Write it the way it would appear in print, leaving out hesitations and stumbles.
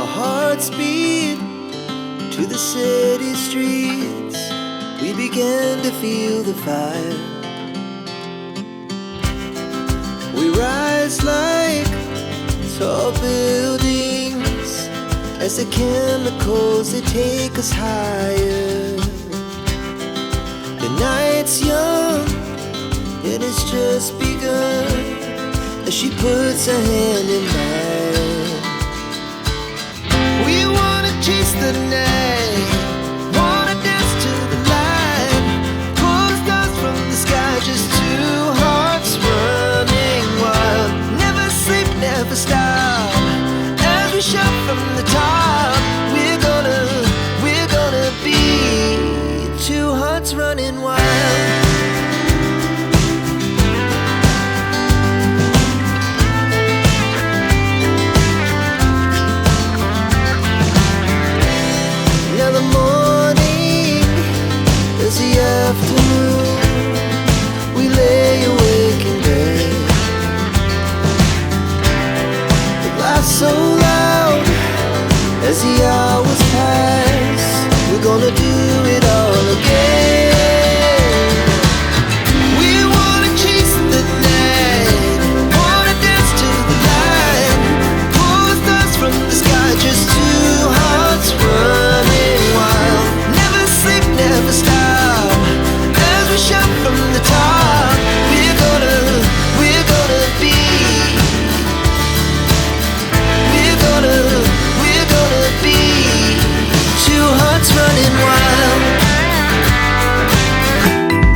Our hearts beat to the city streets. We began to feel the fire. We rise like tall buildings as the chemicals, they take us higher. The night's young and it's just begun as she puts her hand in mine.